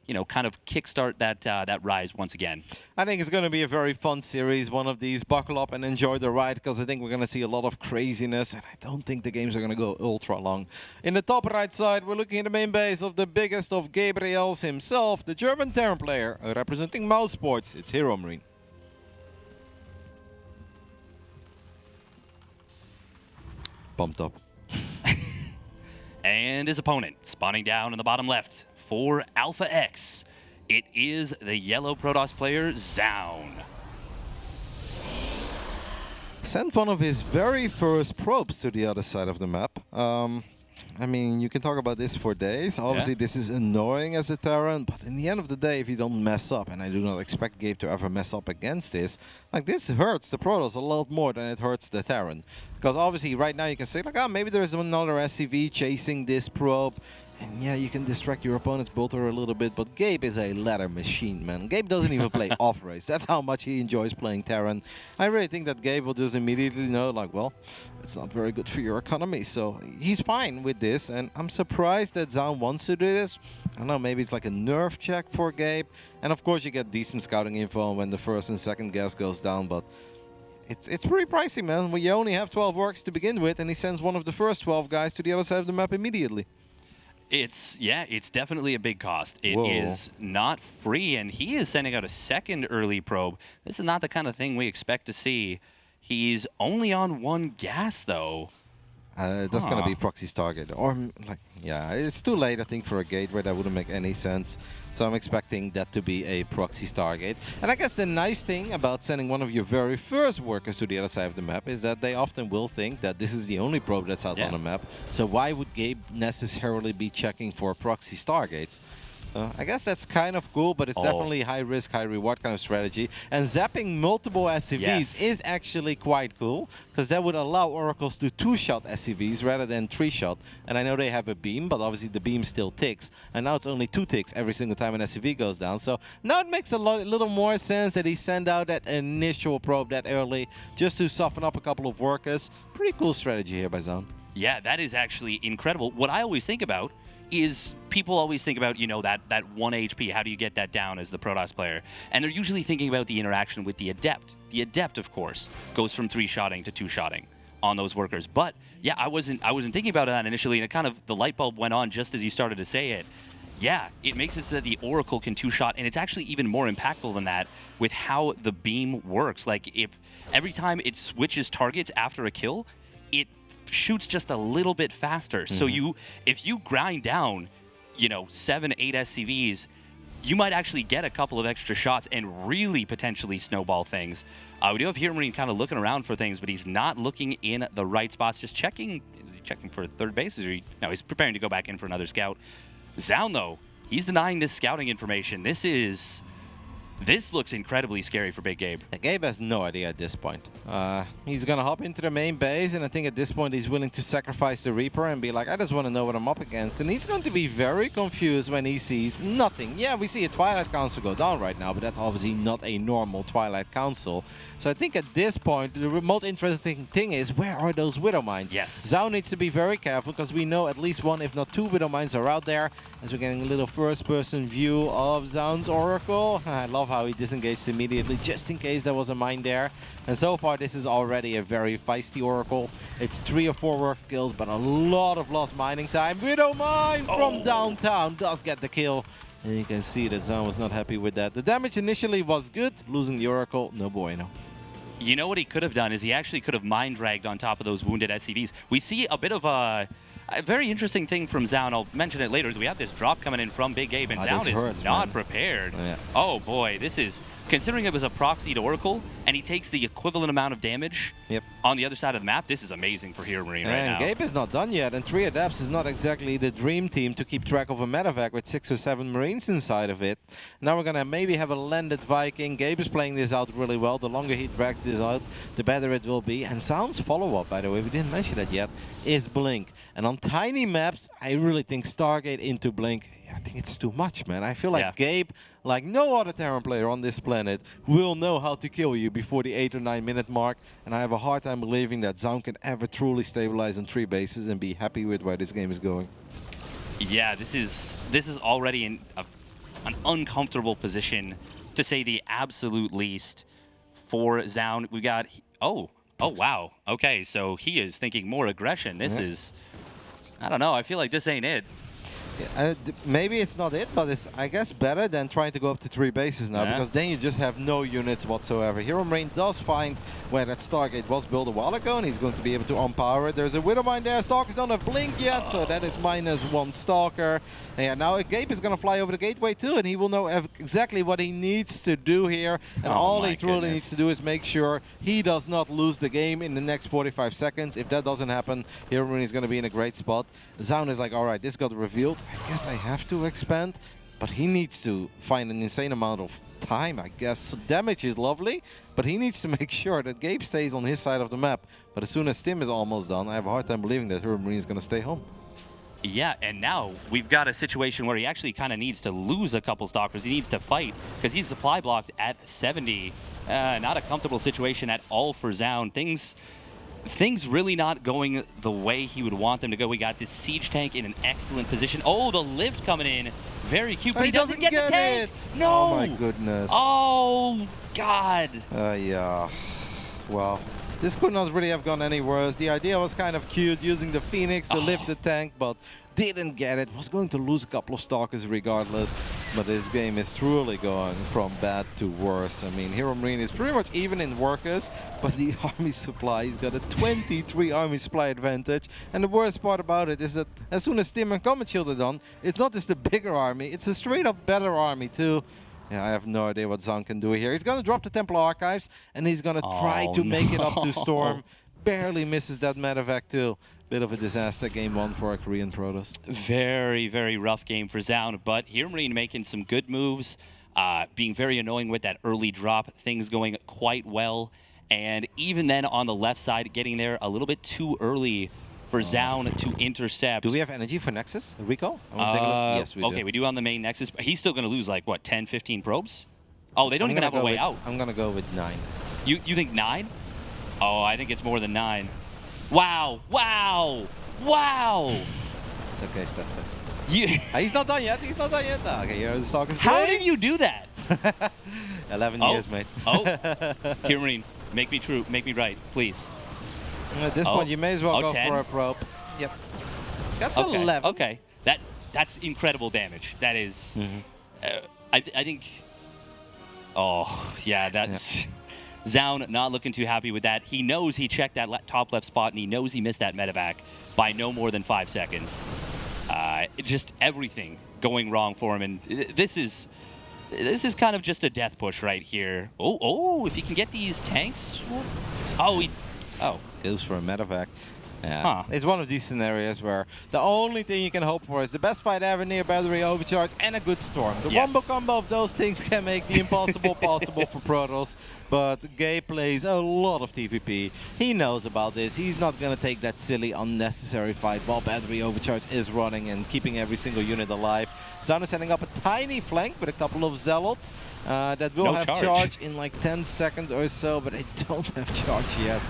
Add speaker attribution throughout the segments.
Speaker 1: you know, kind of kickstart that rise once again.
Speaker 2: I think it's going to be a very fun series, one of these. Buckle up and enjoy the ride, because I think we're going to see a lot of craziness, and I don't think the games are going to go ultra long. In the top right side, we're looking at the main base of the biggest of Gabriels himself, the German Terran player representing Mouse Sports. It's HeRoMaRinE. Pumped up.
Speaker 1: And his opponent spawning down in the bottom left for Alpha X. It is the yellow Protoss player, Zoun.
Speaker 2: Sent one of his very first probes to the other side of the map. I mean, you can talk about this for days. Obviously, this is annoying as a Terran, but in the end of the day, if you don't mess up, and I do not expect Gabe to ever mess up against this, like this hurts the Protoss a lot more than it hurts the Terran. Because obviously, right now you can say, like, oh, maybe there's another SCV chasing this probe. And yeah, you can distract your opponent's bolter a little bit, but Gabe is a ladder machine, man. Gabe doesn't even play off-race. That's how much he enjoys playing Terran. I really think that Gabe will just immediately know, like, well, it's not very good for your economy. So he's fine with this, and I'm surprised that Zoun wants to do this. I don't know, maybe it's like a nerf check for Gabe. And of course, you get decent scouting info when the first and second gas goes down, but it's pretty pricey, man. When you only have 12 orcs to begin with, and he sends one of the first 12 guys to the other side of the map immediately.
Speaker 1: It's definitely a big cost. It is not free, and he is sending out a second early probe. This is not the kind of thing we expect to see. He's only on one gas, though.
Speaker 2: That's going to be Proxy's target. Or, like, yeah, it's too late, I think, for a gateway. That wouldn't make any sense. So I'm expecting that to be a Proxy's target. And I guess the nice thing about sending one of your very first workers to the other side of the map is that they often will think that this is the only probe that's out on the map. So why would Gabe necessarily be checking for Proxy's targets? I guess that's kind of cool, but it's definitely high risk, high reward kind of strategy. And zapping multiple SCVs is actually quite cool, because that would allow Oracles to 2-shot SCVs rather than 3-shot. And I know they have a beam, but obviously the beam still ticks. And now it's only 2 ticks every single time an SCV goes down. So now it makes a little more sense that he sent out that initial probe that early just to soften up a couple of workers. Pretty cool strategy here by Zoun.
Speaker 1: Yeah, that is actually incredible. What I always think about is people always think about, you know, that 1 HP. How do you get that down as the Protoss player? And they're usually thinking about the interaction with the Adept. The Adept, of course, goes from 3-shotting to 2-shotting on those workers. But yeah, I wasn't thinking about that initially, and it kind of, the light bulb went on just as you started to say it. Yeah, it makes it so that the Oracle can 2-shot, and it's actually even more impactful than that with how the beam works. Like, if every time it switches targets after a kill, it shoots just a little bit faster. So if you grind down, you know, 7, 8 SCVs, you might actually get a couple of extra shots and really potentially snowball things. We do have HeRoMaRinE kind of looking around for things, but he's not looking in the right spots. Just checking. Is he checking for third base? No, he's preparing to go back in for another scout. Zoun, though, he's denying this scouting information. This looks incredibly scary for Big Gabe.
Speaker 2: Gabe has no idea at this point. He's going to hop into the main base, and I think at this point he's willing to sacrifice the Reaper and be like, I just want to know what I'm up against. And he's going to be very confused when he sees nothing. Yeah, we see a Twilight Council go down right now, but that's obviously not a normal Twilight Council. So I think at this point, the most interesting thing is, where are those Widow Mines?
Speaker 1: Yes.
Speaker 2: Zoun needs to be very careful, because we know at least 1, if not 2 Widow Mines are out there. As we're getting a little first-person view of Zoun's Oracle. I love how he disengaged immediately, just in case there was a mine there. And so far, this is already a very feisty Oracle. It's 3 or 4 work kills, but a lot of lost mining time. Widow Mine from downtown does get the kill. And you can see that Zoun was not happy with that. The damage initially was good. Losing the Oracle, no bueno.
Speaker 1: You know what he could have done is he actually could have mind dragged on top of those wounded SCVs. We see a bit of a very interesting thing from Zoun. I'll mention it later. Is we have this drop coming in from Big Gabe, and Zoun is not prepared. Oh boy, this is, considering it was a proxy to Oracle, and he takes the equivalent amount of damage on the other side of the map, this is amazing for HeRoMaRinE right now.
Speaker 2: And Gabe is not done yet, and 3 Adepts is not exactly the dream team to keep track of a medevac with 6 or 7 Marines inside of it. Now we're going to maybe have a landed Viking. Gabe is playing this out really well. The longer he drags this out, the better it will be. And Zoun's follow-up, by the way, we didn't mention that yet, is Blink. And on tiny maps, I really think Stargate into Blink, I think it's too much, man. I feel like Gabe, like no other Terran player on this planet, will know how to kill you before the 8 or 9 minute mark. And I have a hard time believing that Zoun can ever truly stabilize on 3 bases and be happy with where this game is going.
Speaker 1: Yeah, this is already a an uncomfortable position, to say the absolute least, for Zoun. We got... Oh, wow. Okay, so he is thinking more aggression. This is... I don't know. I feel like this ain't it.
Speaker 2: Yeah, maybe it's not it, but it's, I guess, better than trying to go up to 3 bases now, because then you just have no units whatsoever. HeRoMaRinE does find where that Stargate was built a while ago, and he's going to be able to unpower it. There's a Widowmine there. Stalkers don't have Blink yet, so that is -1 Stalker. And yeah, now a Gabe is going to fly over the gateway too, and he will know exactly what he needs to do here. And all he truly needs to do is make sure he does not lose the game in the next 45 seconds. If that doesn't happen, HeRoMaRinE is going to be in a great spot. Zoun is like, all right, this got revealed. I guess I have to expand, but he needs to find an insane amount of time, I guess. So damage is lovely, but he needs to make sure that Gabe stays on his side of the map. But as soon as Tim is almost done, I have a hard time believing that HeRoMaRinE is going to stay home.
Speaker 1: Yeah, and now we've got a situation where he actually kind of needs to lose a couple Stalkers. He needs to fight, because he's supply blocked at 70. Not a comfortable situation at all for Zoun. Things really not going the way he would want them to go. We got this siege tank in an excellent position. Oh, the lift coming in. Very cute, but he doesn't get the tank. No!
Speaker 2: Oh my goodness.
Speaker 1: Oh, God.
Speaker 2: Yeah. Well, this could not really have gone any worse. The idea was kind of cute, using the Phoenix to lift the tank, but didn't get it. Was going to lose a couple of Stalkers regardless, but this game is truly going from bad to worse. I mean, HeRoMaRinE is pretty much even in workers, but the army supply, he's got a 23 army supply advantage. And the worst part about it is that as soon as Tim and Comet Shield are done, it's not just a bigger army, it's a straight up better army too. Yeah, I have no idea what Zoun can do here. He's going to drop the Templar Archives, and he's going to try to make it up to Storm. Barely misses that medevac too. Bit of a disaster game 1 for our Korean Protoss.
Speaker 1: Very, very rough game for Zoun, but HeRoMaRinE making some good moves, being very annoying with that early drop, things going quite well, and even then on the left side, getting there a little bit too early for Zoun to intercept.
Speaker 2: Do we have energy for Nexus, Rico? Yes, we do.
Speaker 1: Okay, we do on the main Nexus. He's still going to lose like, what, 10, 15 probes? Oh, they don't even have a way out.
Speaker 2: I'm going to go with 9.
Speaker 1: You think 9? Oh, I think it's more than 9. Wow, wow, wow!
Speaker 2: It's okay, Steph.
Speaker 1: You
Speaker 2: He's not done yet, he's not done yet. Okay, here's the Stalkers.
Speaker 1: How did you do that?
Speaker 2: 11 years, mate.
Speaker 1: HeRoMaRinE, make me true, make me right, please.
Speaker 2: At this point, you may as well go
Speaker 1: 10.
Speaker 2: for a probe. Yep. That's
Speaker 1: okay,
Speaker 2: 11.
Speaker 1: Okay, that's incredible damage. That is, I think, oh, yeah, that's... Yeah. Zoun not looking too happy with that. He knows he checked that top left spot, and he knows he missed that medevac by no more than 5 seconds. Just everything going wrong for him, and this is kind of just a death push right here. Oh, if he can get these tanks.
Speaker 2: Goes for a medevac. Yeah. It's one of these scenarios where the only thing you can hope for is the best fight ever, near battery overcharge, and a good storm. The wombo combo of those things can make the impossible possible for Protoss, but Gabe plays a lot of TVP. He knows about this. He's not going to take that silly, unnecessary fight while battery overcharge is running and keeping every single unit alive. Zoun is setting up a tiny flank with a couple of Zealots that will have charge in like 10 seconds or so, but they don't have charge yet.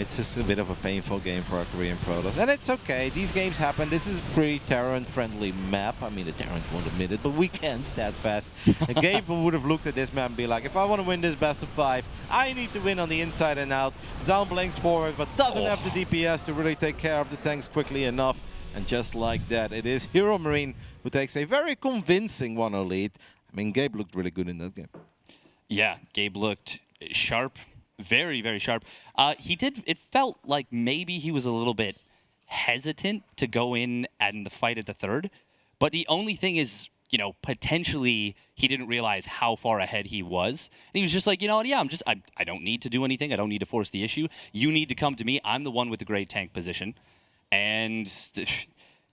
Speaker 2: It's just a bit of a painful game for our Korean Protoss. And it's okay, these games happen. This is a pretty Terran-friendly map. I mean, the Terrans won't admit it, but we can stat fast. Gabe would have looked at this map and be like, if I want to win this best of 5, I need to win on the inside and out. Zoun blinks forward, but doesn't have the DPS to really take care of the tanks quickly enough. And just like that, it is HeRoMaRinE who takes a very convincing 1-0 lead. I mean, Gabe looked really good in that game. Yeah, Gabe looked sharp. Very, very sharp. It felt like maybe he was a little bit hesitant to go in and the fight at the third. But the only thing is, you know, potentially he didn't realize how far ahead he was. And he was just like, you know what, yeah, I don't need to do anything. I don't need to force the issue. You need to come to me. I'm the one with the great tank position. And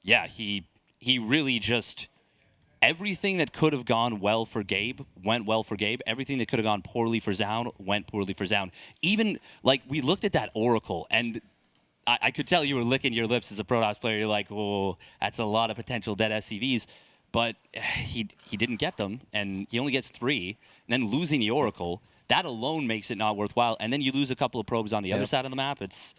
Speaker 2: yeah, he really just... Everything that could have gone well for Gabe went well for Gabe. Everything that could have gone poorly for Zoun went poorly for Zoun. Even, like, we looked at that Oracle, and I could tell you were licking your lips as a Protoss player. You're like, oh, that's a lot of potential dead SCVs. But he didn't get them, and he only gets 3. And then losing the Oracle, that alone makes it not worthwhile. And then you lose a couple of probes on the other side of the map. It's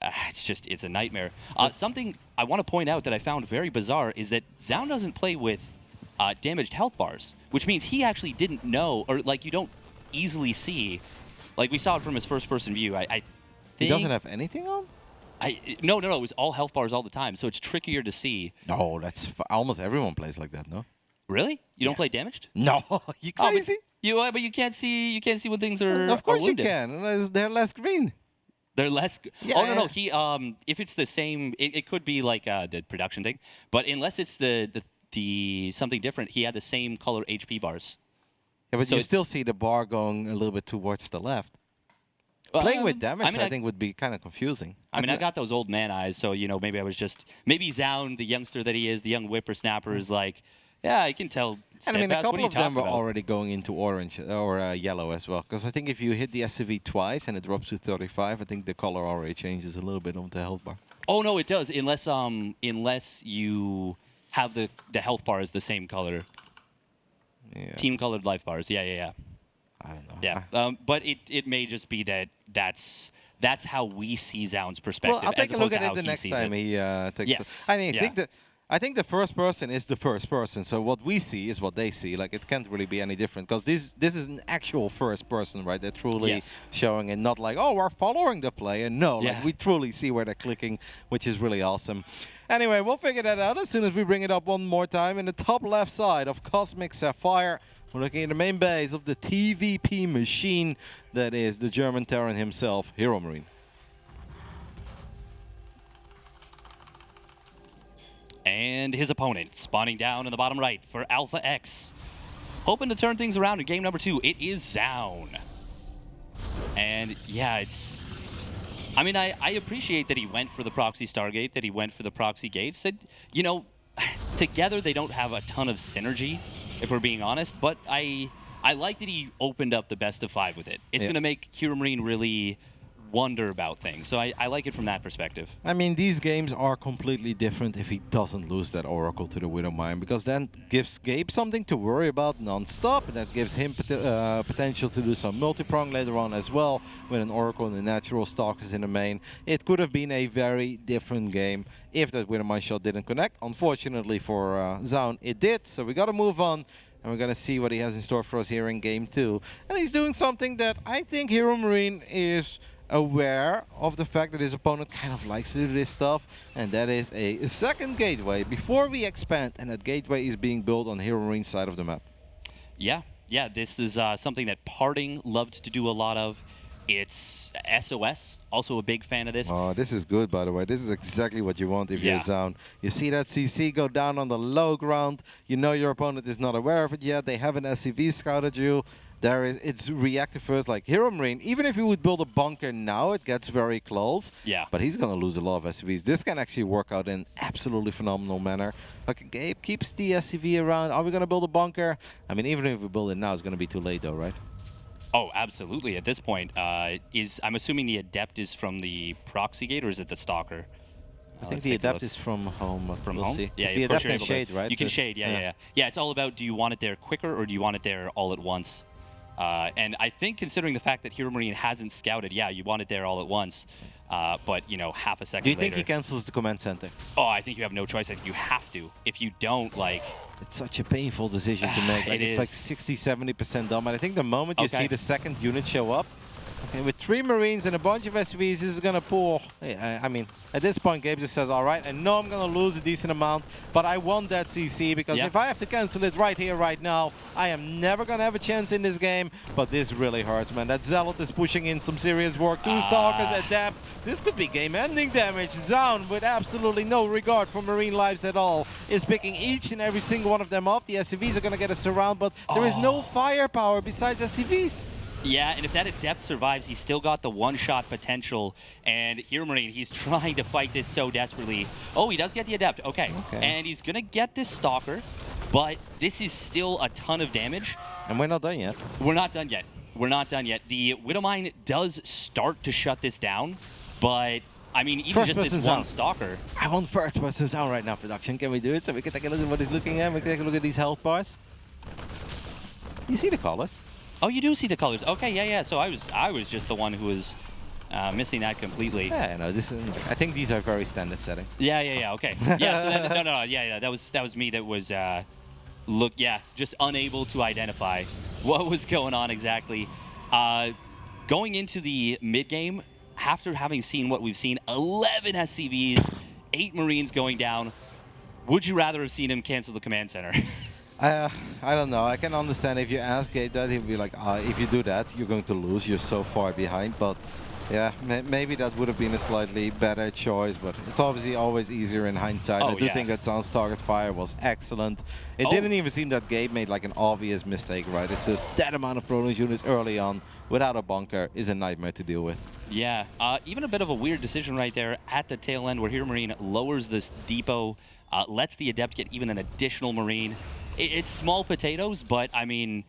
Speaker 2: a nightmare. Something I want to point out that I found very bizarre is that Zoun doesn't play with
Speaker 1: damaged health bars, which means he actually didn't know, or like you don't easily see. Like we saw it from his first-person view. I think
Speaker 2: He doesn't have anything on?
Speaker 1: No. It was all health bars all the time, so it's trickier to see.
Speaker 2: No, that's almost everyone plays like that, no?
Speaker 1: Really? You don't play damaged?
Speaker 2: No, you crazy?
Speaker 1: But you can't see. You can't see when things are.
Speaker 2: Of course
Speaker 1: are
Speaker 2: you can. They're less green.
Speaker 1: They're less.
Speaker 2: Yeah.
Speaker 1: Oh no. He if it's the same, it could be like the production thing. But unless it's the something different, he had the same color HP bars.
Speaker 2: Yeah, but
Speaker 1: So
Speaker 2: you still see the bar going a little bit towards the left. Playing with damage, I think, would be kind of confusing.
Speaker 1: I mean, I got those old man eyes, so maybe I was just Zoun, the youngster that he is, the young whippersnapper, is like, yeah, I can tell.
Speaker 2: And I mean, a couple of them were
Speaker 1: about?
Speaker 2: already going into orange or yellow as well. Because I think if you hit the SCV twice and it drops to 35, I think the color already changes a little bit on the health bar.
Speaker 1: Oh no, it does, unless you have the health bar is the same color.
Speaker 2: Yeah.
Speaker 1: Team colored life bars. Yeah.
Speaker 2: I don't know.
Speaker 1: Yeah, but it may just be that's how we see Zoun's perspective.
Speaker 2: Well, I'll take
Speaker 1: as
Speaker 2: a look
Speaker 1: opposed
Speaker 2: at
Speaker 1: to
Speaker 2: it
Speaker 1: how
Speaker 2: the
Speaker 1: he
Speaker 2: next
Speaker 1: sees
Speaker 2: time
Speaker 1: it.
Speaker 2: he takes
Speaker 1: Yes.
Speaker 2: it. I think the first person is the first person. So what we see is what they see. Like, it can't really be any different because this is an actual first person, right? They're truly showing it, not like, oh, we're following the player. No, like we truly see where they're clicking, which is really awesome. Anyway, we'll figure that out as soon as we bring it up one more time. In the top left side of Cosmic Sapphire, we're looking at the main base of the TVP machine that is the German Terran himself, HeRoMaRinE.
Speaker 1: And his opponent spawning down in the bottom right for Alpha X. Hoping to turn things around in game number 2. It is Zoun. And yeah, it's... I mean, I appreciate that he went for the proxy Stargate, that he went for the proxy gates. That, together they don't have a ton of synergy, if we're being honest. But I like that he opened up the best of 5 with it. It's going to make HeRoMaRinE really wonder about things. So I like it from that perspective.
Speaker 2: I mean, these games are completely different if he doesn't lose that Oracle to the Widowmine, because then gives Gabe something to worry about non-stop, and that gives him potential to do some multi-prong later on as well with an Oracle and the natural Stalkers in the main. It could have been a very different game if that Widowmine shot didn't connect. Unfortunately for Zoun, it did, so we got to move on. And we're going to see what he has in store for us here in game 2. And he's doing something that I think HeRoMaRinE is aware of, the fact that his opponent kind of likes to do this stuff, and that is a second gateway before we expand, and that gateway is being built on HeRoMaRinE's side of the map.
Speaker 1: Yeah, this is something that Parting loved to do a lot of. It's SOS, also a big fan of this.
Speaker 2: Oh, this is good, by the way. This is exactly what you want if you're Zoun. You see that CC go down on the low ground. You know your opponent is not aware of it yet. They haven't SCV scouted you. It's reactive first, like HeRoMaRinE. Even if he would build a bunker now, it gets very close.
Speaker 1: Yeah.
Speaker 2: But he's going to lose a lot of SCVs. This can actually work out in absolutely phenomenal manner. Like, Gabe keeps the SCV around. Are we going to build a bunker? I mean, even if we build it now, it's going to be too late, though, right?
Speaker 1: Oh, absolutely. At this point, I'm assuming the Adept is from the Proxy Gate, or is it the Stalker?
Speaker 2: I think the Adept is from home.
Speaker 1: From
Speaker 2: we'll
Speaker 1: home?
Speaker 2: See.
Speaker 1: Yeah,
Speaker 2: the Adept can shade, right?
Speaker 1: You can shade, yeah. Yeah, it's all about, do you want it there quicker, or do you want it there all at once? And I think, considering the fact that HeRoMaRinE hasn't scouted, you want it there all at once. But, half a second later...
Speaker 2: Do you think he cancels the command center?
Speaker 1: Oh, I think you have no choice. I think you have to. If you don't, like...
Speaker 2: It's such a painful decision to make. Like, it's like 60–70% dumb. And I think the moment you see the second unit show up, with 3 Marines and a bunch of SCVs, this is going to pull. I mean, at this point, Gabe just says, all right, I know I'm going to lose a decent amount, but I want that CC, because if I have to cancel it right here, right now, I am never going to have a chance in this game. But this really hurts, man. That Zealot is pushing in some serious work. 2 Stalkers, Adept. This could be game-ending damage. Zoun, with absolutely no regard for Marine lives at all, is picking each and every single one of them off. The SCVs are going to get a surround, but there is no firepower besides SCVs.
Speaker 1: Yeah, and if that Adept survives, he's still got the one-shot potential. And HeRoMaRinE, he's trying to fight this so desperately. Oh, he does get the Adept. Okay. And he's going to get this Stalker, but this is still a ton of damage.
Speaker 2: And we're not done yet.
Speaker 1: We're not done yet. We're not done yet. The Widowmine does start to shut this down, but... I mean, even just this one Stalker.
Speaker 2: I want first-person Zoun right now, production. Can we do it so we can take a look at what he's looking at? We can take a look at these health bars. You see the colors?
Speaker 1: Oh, you do see the colors. Okay, yeah. So I was just the one who was missing that completely.
Speaker 2: Yeah, no, this is. I think these are very standard settings.
Speaker 1: Yeah. Okay. Yeah. So that, no. Yeah. That was me. That was Look, yeah, just unable to identify what was going on exactly. Going into the mid game, after having seen what we've seen, 11 SCVs, 8 Marines going down. Would you rather have seen him cancel the command center?
Speaker 2: I don't know. I can understand if you ask Gabe that, he'll be like, if you do that, you're going to lose. You're so far behind. But yeah, maybe that would have been a slightly better choice. But it's obviously always easier in hindsight. I do think that Zoun's target fire was excellent. It didn't even seem that Gabe made like an obvious mistake, right? It's just that amount of Protoss units early on without a bunker is a nightmare to deal with.
Speaker 1: Yeah, even a bit of a weird decision right there at the tail end where HeRoMaRinE lowers this depot, lets the Adept get even an additional Marine. It's small potatoes, but I mean,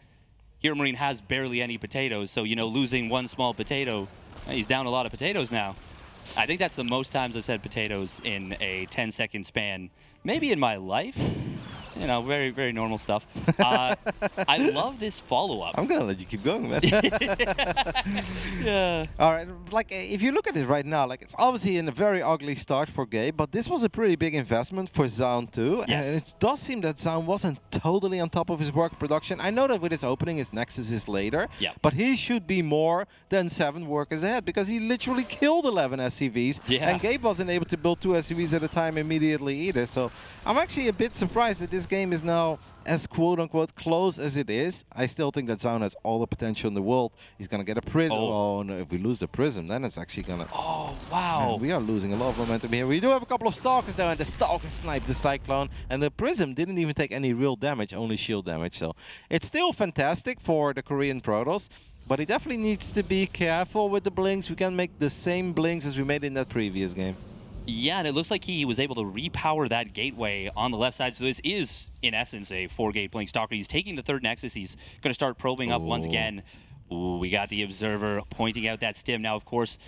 Speaker 1: HeRoMaRinE has barely any potatoes, so you know, losing one small potato, he's down a lot of potatoes now. I think that's the most times I've said potatoes in a 10-second span, maybe in my life. You know, very, very normal stuff. I love this follow-up.
Speaker 2: I'm going to let you keep going, man.
Speaker 1: Yeah.
Speaker 2: All right, like, if you look at it right now, like, it's obviously in a very ugly start for Gabe, but this was a pretty big investment for Zoun too.
Speaker 1: Yes.
Speaker 2: And it does seem that Zoun wasn't totally on top of his work production. I know that with his opening, his Nexus is later, but he should be more than 7 workers ahead because he literally killed 11 SCVs, and Gabe wasn't able to build 2 SCVs at a time immediately either. So I'm actually a bit surprised that this game is now as quote-unquote close as it is. I still think that Zoun has all the potential in the world. He's going to get a Prism. Oh, no, if we lose the Prism, then it's actually going to...
Speaker 1: Oh, wow.
Speaker 2: Man, we are losing a lot of momentum here. We do have a couple of Stalkers though, and the Stalker sniped the Cyclone, and the Prism didn't even take any real damage, only shield damage. So it's still fantastic for the Korean Protoss, but he definitely needs to be careful with the blinks. We can't make the same blinks as we made in that previous game.
Speaker 1: Yeah, and it looks like he was able to repower that gateway on the left side. So this is, in essence, a 4-gate Blink Stalker. He's taking the 3rd Nexus. He's going to start probing up once again. Ooh, we got the Observer pointing out that stim. Now, of course,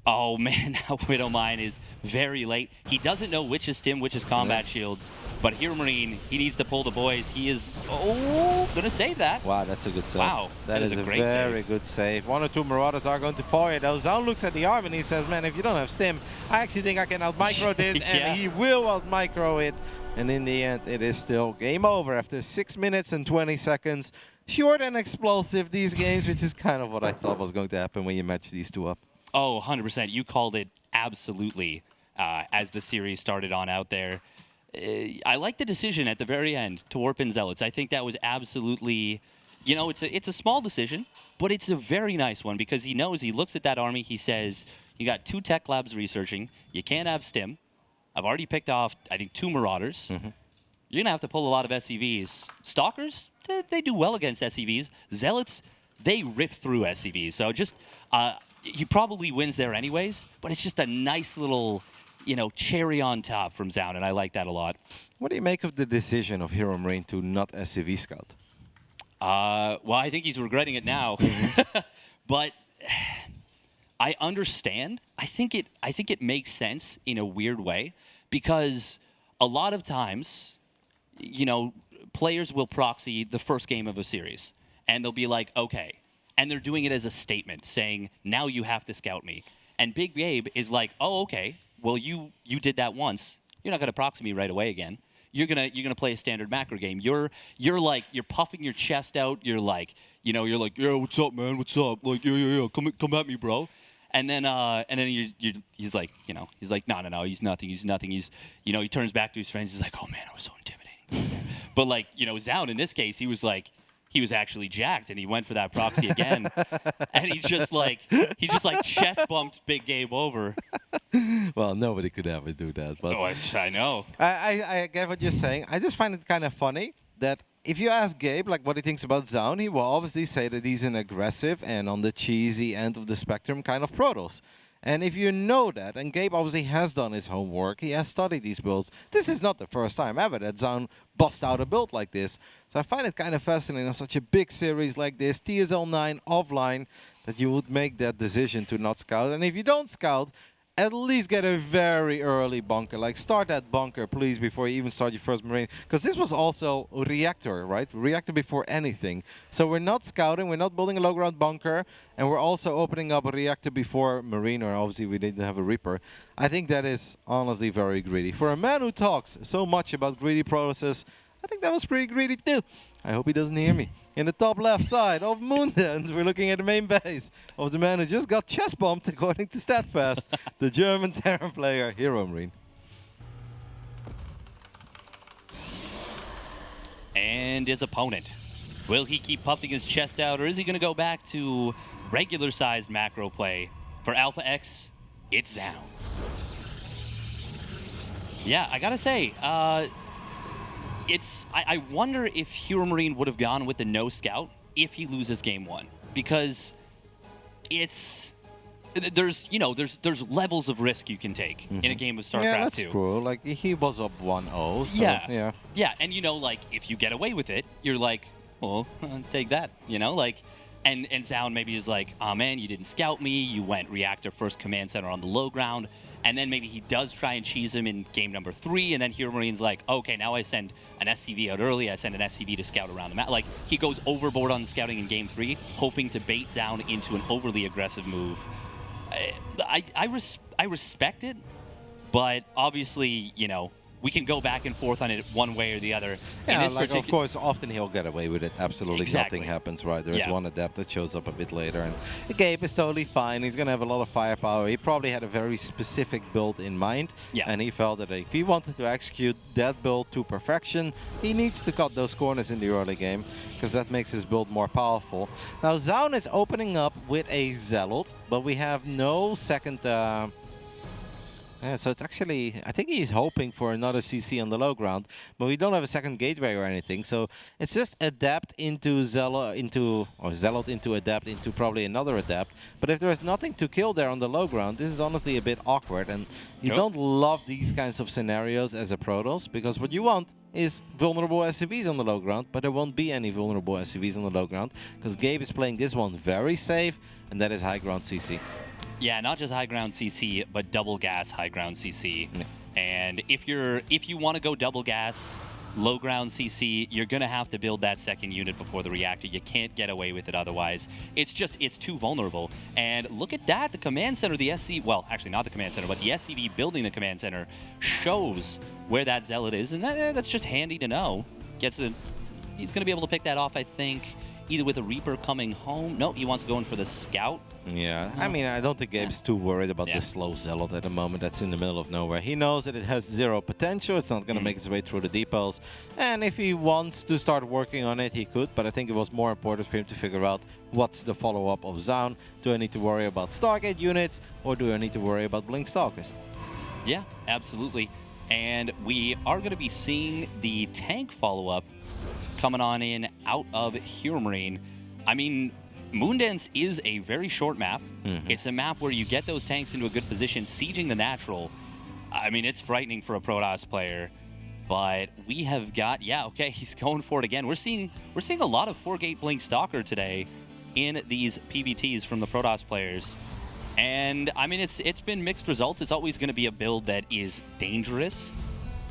Speaker 1: oh man, now HeRoMaRinE is very late. He doesn't know which is stim, which is combat shields. But HeRoMaRinE, he needs to pull the boys. He is, going to save that.
Speaker 2: Wow, that's a good save.
Speaker 1: Wow,
Speaker 2: that is a
Speaker 1: great
Speaker 2: very good save. 1 or 2 Marauders are going to fall here. Though Zoun looks at the arm and he says, man, if you don't have stim, I actually think I can out-micro this, and he will out-micro it. And in the end, it is still game over after 6 minutes and 20 seconds. Short and explosive, these games, which is kind of what I thought was going to happen when you match these two up.
Speaker 1: Oh, 100%. You called it absolutely as the series started on out there. I like the decision at the very end to warp in Zealots. I think that was absolutely, you know, it's a small decision, but it's a very nice one because he knows, he looks at that army, he says, you got 2 tech labs researching, you can't have stim. I've already picked off, I think, 2 Marauders. You're going to have to pull a lot of SCVs. Stalkers, they do well against SCVs. Zealots, they rip through SCVs. So just, he probably wins there anyways, but it's just a nice little, you know, cherry on top from Zoun, and I like that a lot.
Speaker 2: What do you make of the decision of HeRoMaRinE to not SCV scout?
Speaker 1: Well, I think he's regretting it now. But I understand. I think it makes sense in a weird way because a lot of times, you know, players will proxy the first game of a series, and they'll be like, okay, and they're doing it as a statement, saying, now you have to scout me. And Big Gabe is like, oh, okay, well, you did that once. You're not going to proxy me right away again. You're gonna play a standard macro game. You're puffing your chest out. You're like, yeah, what's up, man? What's up? Like, yeah, come at me, bro. And then he's like, no, he's nothing. He's, you know, he turns back to his friends. He's like, oh man, I was so intimidating. But like, you know, Zoun in this case, he was actually jacked, and he went for that proxy again, and he just like chest bumped Big Gabe over.
Speaker 2: Well, nobody could ever do that. But
Speaker 1: oh, I know.
Speaker 2: I get what you're saying. I just find it kind of funny that if you ask Gabe like what he thinks about Zoun, he will obviously say that he's an aggressive and on the cheesy end of the spectrum kind of Protoss. And if you know that, and Gabe obviously has done his homework, he has studied these builds, this is not the first time ever that Zoun busts out a build like this. So I find it kind of fascinating on such a big series like this, TSL 9 offline, that you would make that decision to not scout. And if you don't scout, at least get a very early bunker. Like, start that bunker, please, before you even start your first Marine. Because this was also reactor, right? Reactor before anything. So we're not scouting, we're not building a low-ground bunker, and we're also opening up a reactor before Marine, or obviously we didn't have a Reaper. I think that is honestly very greedy. For a man who talks so much about greedy processes, I think that was pretty greedy too. I hope he doesn't hear me. In the top left side of Moondance, we're looking at the main base of the man who just got chest bumped according to StatFast, the German Terran player, HeRoMaRinE.
Speaker 1: And his opponent. Will he keep puffing his chest out, or is he going to go back to regular-sized macro play? For Alpha X, it's Zoun. Yeah, I gotta say, I wonder if HeRoMaRinE would have gone with the no scout if he loses game 1, because there's levels of risk you can take in a game of StarCraft 2.
Speaker 2: Yeah, that's true. Like, he was up 1-0, so
Speaker 1: yeah, and like, if you get away with it, you're like, well, take that, like, and Zoun maybe is like, oh man, you didn't scout me, you went reactor first command center on the low ground, and then maybe he does try and cheese him in game number 3, and then HeRoMaRiNE's like, okay, now I send an SCV out early, I send an SCV to scout around the map. Like, he goes overboard on the scouting in game 3, hoping to bait Zoun into an overly aggressive move. I respect it, but obviously, we can go back and forth on it one way or the other.
Speaker 2: Yeah, like, of course, often he'll get away with it. Absolutely,
Speaker 1: exactly.
Speaker 2: Nothing happens, right? There's one adept that shows up a bit later, and Gabe is totally fine. He's going to have a lot of firepower. He probably had a very specific build in mind, and he felt that if he wanted to execute that build to perfection, he needs to cut those corners in the early game, because that makes his build more powerful. Now, Zoun is opening up with a Zealot, but we have no second... Yeah, so it's actually, I think he's hoping for another CC on the low ground, but we don't have a second gateway or anything. So it's just Adept into Zealot into Adept into probably another Adept. But if there's nothing to kill there on the low ground, this is honestly a bit awkward. And you don't love these kinds of scenarios as a Protoss, because what you want is vulnerable SCVs on the low ground, but there won't be any vulnerable SCVs on the low ground, because Gabe is playing this one very safe, and that is high ground CC.
Speaker 1: Yeah, not just high ground CC, but double gas high ground CC. Yeah. And if you want to go double gas, low ground CC, you're going to have to build that second unit before the reactor. You can't get away with it otherwise. It's too vulnerable. And look at that, the command center, the SC, well, actually not the command center, but the SCV building the command center shows where that Zealot is, and that's just handy to know. He's going to be able to pick that off, I think, either with a Reaper coming home. No, he wants to go in for the Scout.
Speaker 2: Yeah, I mean, I don't think Gabe's too worried about the slow Zealot at the moment. That's in the middle of nowhere. He knows that it has 0 potential. It's not going to make its way through the depots. And if he wants to start working on it, he could. But I think it was more important for him to figure out what's the follow-up of Zoun. Do I need to worry about Stargate units, or do I need to worry about Blink Stalkers?
Speaker 1: Yeah, absolutely. And we are going to be seeing the tank follow-up coming on in out of HeRoMaRiNE. I mean, Moondance is a very short map. It's a map where you get those tanks into a good position, sieging the natural. I mean, it's frightening for a Protoss player. But we have got, he's going for it again. We're seeing a lot of 4-gate Blink Stalker today in these PBTs from the Protoss players. And I mean, it's been mixed results. It's always going to be a build that is dangerous.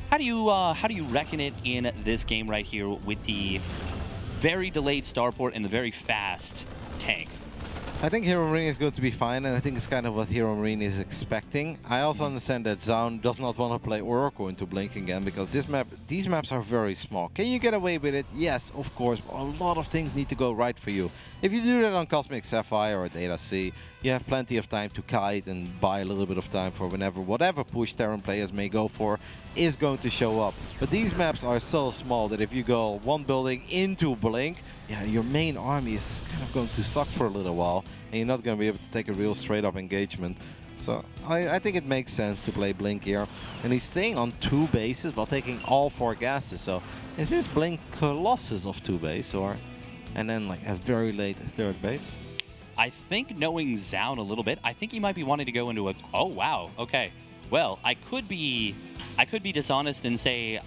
Speaker 1: How do you reckon it in this game right here with the very delayed starport and the very fast tank?
Speaker 2: I think HeRoMaRiNE is going to be fine, and I think it's kind of what HeRoMaRiNE is expecting. I also understand that Zoun does not want to play Oracle into Blink again, because these maps are very small. Can you get away with it? Yes, of course, but a lot of things need to go right for you. If you do that on Cosmic Sapphire or Data C, you have plenty of time to kite and buy a little bit of time for whatever push Terran players may go for is going to show up. But these maps are so small that if you go one building into Blink, your main army is just kind of going to suck for a little while, and you're not going to be able to take a real straight-up engagement. So I think it makes sense to play Blink here. And he's staying on 2 bases while taking all 4 gases. So is this Blink Colossus of 2 base, or and then like a very late 3rd base?
Speaker 1: I think, knowing Zoun a little bit, I think he might be wanting to go into a... Oh, wow. Okay. Well, I could be dishonest and say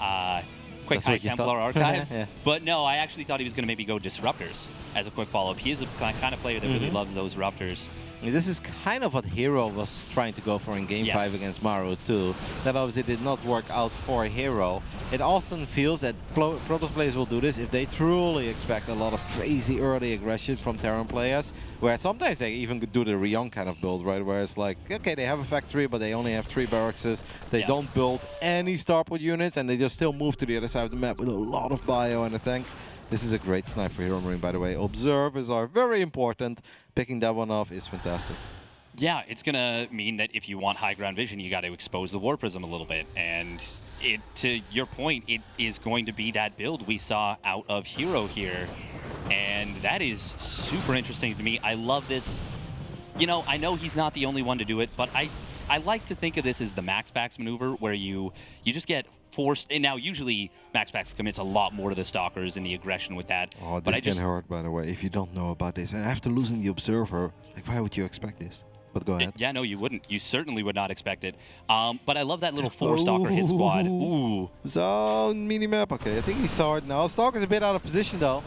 Speaker 1: quick high Templar Archives, but no, I actually thought he was going to maybe go Disruptors as a quick follow-up. He is a kind of player that really loves those Disruptors.
Speaker 2: This is kind of what Hero was trying to go for in Game 5 against Maru too. That obviously did not work out for Hero. It often feels that Protoss players will do this if they truly expect a lot of crazy early aggression from Terran players, where sometimes they even do the Rion kind of build, right? Where it's like, okay, they have a factory, but they only have 3 barracks. They don't build any starport units, and they just still move to the other side of the map with a lot of bio and a tank. This is a great snipe for HeRoMaRinE, by the way. Observers are very important. Picking that one off is fantastic.
Speaker 1: Yeah, it's going to mean that if you want high ground vision, you got to expose the War Prism a little bit. And to your point, it is going to be that build we saw out of Hero here. And that is super interesting to me. I love this. You know, I know he's not the only one to do it, but I like to think of this as the max backs maneuver, where you just get forced. And now usually max backs commits a lot more to the stalkers and the aggression with that.
Speaker 2: Oh, this can hurt, by the way, if you don't know about this. And after losing the observer, like, why would you expect this? But go ahead.
Speaker 1: Yeah, no, you wouldn't. You certainly would not expect it. But I love that little 4-stalker hit squad. Ooh.
Speaker 2: Zoun minimap. Okay, I think he saw it now. Stalker's a bit out of position, though.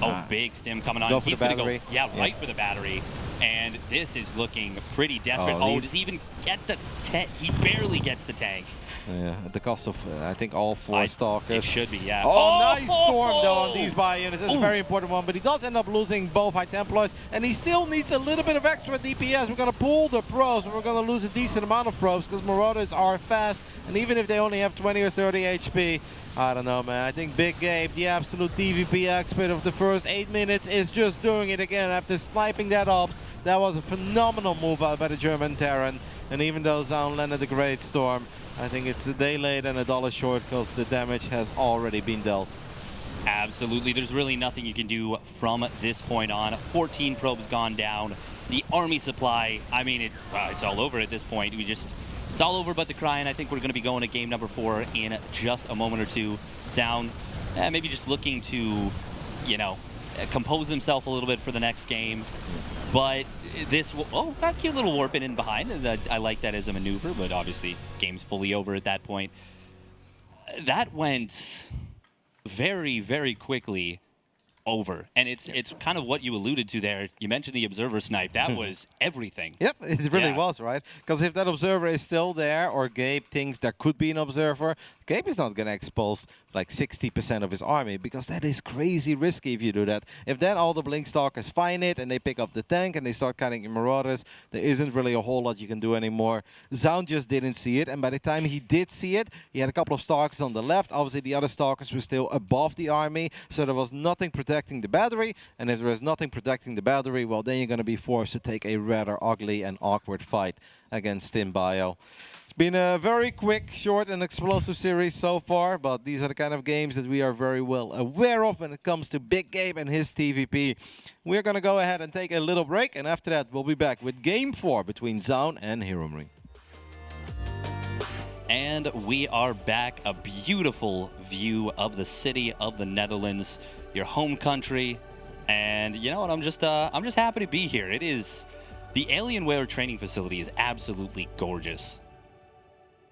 Speaker 1: Oh, big stim coming on.
Speaker 2: He's going to go,
Speaker 1: right for the battery. And this is looking pretty desperate. Oh, does he even get the tank? He barely gets the tank.
Speaker 2: Yeah, at the cost of, I think, all 4 stalkers.
Speaker 1: It should be, yeah.
Speaker 2: Oh, nice storm, though, on these bio units. That's a very important one, but he does end up losing both High Templars, and he still needs a little bit of extra DPS. We're going to pull the probes, but we're going to lose a decent amount of probes, because Marauders are fast, and even if they only have 20 or 30 HP, I don't know, man. I think Big Gabe, the absolute TVP expert of the first 8 minutes, is just doing it again after sniping that ops. That was a phenomenal move out by the German Terran, and even though Zoun landed a great storm, I think it's a day late and $1 short because the damage has already been dealt.
Speaker 1: Absolutely. There's really nothing you can do from this point on. 14 probes gone down. The army supply, I mean, it's all over at this point. It's all over but the cry, and I think we're going to be going to game number 4 in just a moment or two. Zoun, maybe just looking to, you know, compose himself a little bit for the next game. But this will, oh, that cute little warp in behind. I like that as a maneuver, but obviously game's fully over at that point. That went very, very quickly over. And it's kind of what you alluded to there. You mentioned the observer snipe. That was everything.
Speaker 2: Yep, it really was, right? Because if that observer is still there, or Gabe thinks there could be an observer, Gabe is not going to expose like 60% of his army, because that is crazy risky if you do that. If then all the Blink Stalkers find it and they pick up the tank and they start cutting in Marauders, there isn't really a whole lot you can do anymore. Zoun just didn't see it, and by the time he did see it, he had a couple of Stalkers on the left. Obviously, the other Stalkers were still above the army, so there was nothing protecting the battery, and if there is nothing protecting the battery, well, then you're going to be forced to take a rather ugly and awkward fight against Tim Bio. It's been a very quick, short and explosive series so far, but these are the kind of games that we are very well aware of when it comes to Big Gabe and his TVP. We're going to go ahead and take a little break, and after that we'll be back with Game 4 between Zoun and HeRoMaRinE.
Speaker 1: And we are back. A beautiful view of the city of the Netherlands, your home country. And you know what? I'm just happy to be here. It is, the Alienware training facility is absolutely gorgeous.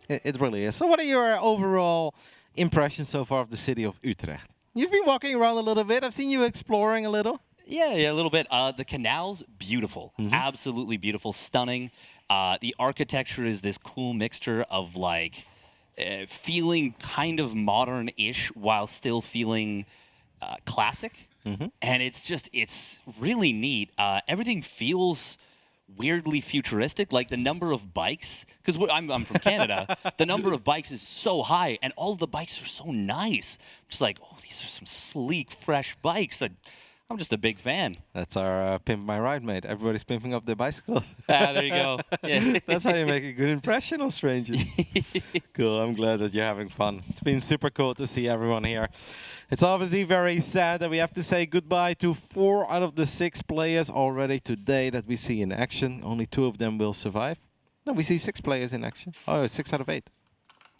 Speaker 2: It really is. So what are your overall impressions so far of the city of Utrecht? You've been walking around a little bit. I've seen you exploring a little.
Speaker 1: Yeah, a little bit. The canals, beautiful. Absolutely beautiful, stunning. The architecture is this cool mixture of like feeling kind of modern-ish while still feeling classic. And it's really neat. Everything feels weirdly futuristic, like the number of bikes, because I'm from Canada. The number of bikes is so high, and all of the bikes are so nice. Just like, oh, these are some sleek, fresh bikes. I'm just a big fan.
Speaker 2: That's our Pimp My Ride, mate. Everybody's pimping up their bicycles.
Speaker 1: There you go. Yeah.
Speaker 2: That's how you make a good impression on strangers. Cool. I'm glad that you're having fun. It's been super cool to see everyone here. It's obviously very sad that we have to say goodbye to 4 out of the 6 players already today that we see in action. Only 2 of them will survive. No, we see 6 players in action. Oh, 6 out of 8.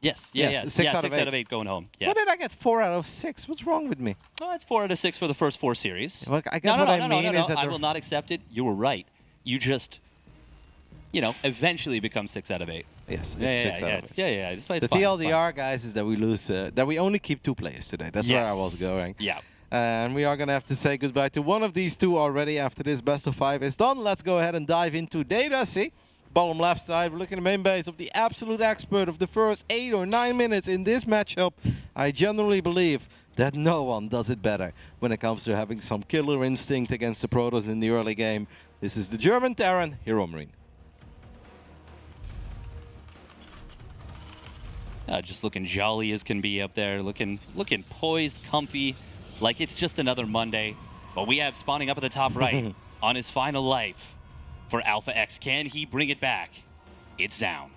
Speaker 1: Yes.
Speaker 2: 6 out
Speaker 1: of 8 going home. Yeah.
Speaker 2: What did I get? 4 out of 6. What's wrong with me?
Speaker 1: Oh, it's 4 out of 6 for the first 4 series.
Speaker 2: Well, I guess I mean is that
Speaker 1: I will not accept it. You were right. You just, you know, eventually become 6 out of 8.
Speaker 2: Yes, it's 6 out of 8.
Speaker 1: Yeah. It's
Speaker 2: the
Speaker 1: fine,
Speaker 2: TLDR, guys, is that we lose. That we only keep 2 players today. That's where I was going.
Speaker 1: Yeah.
Speaker 2: And we are going to have to say goodbye to one of these two already after this best of 5 is done. Let's go ahead and dive into data. See, bottom left side, we're looking at the main base of the absolute expert of the first 8 or 9 minutes in this matchup. I genuinely believe that no one does it better when it comes to having some killer instinct against the Protoss in the early game. This is the German Terran, HeRoMaRinE.
Speaker 1: Just looking jolly as can be up there, looking poised, comfy, like it's just another Monday. But we have spawning up at the top right on his final life for Alpha X. Can he bring it back? It's Zoun.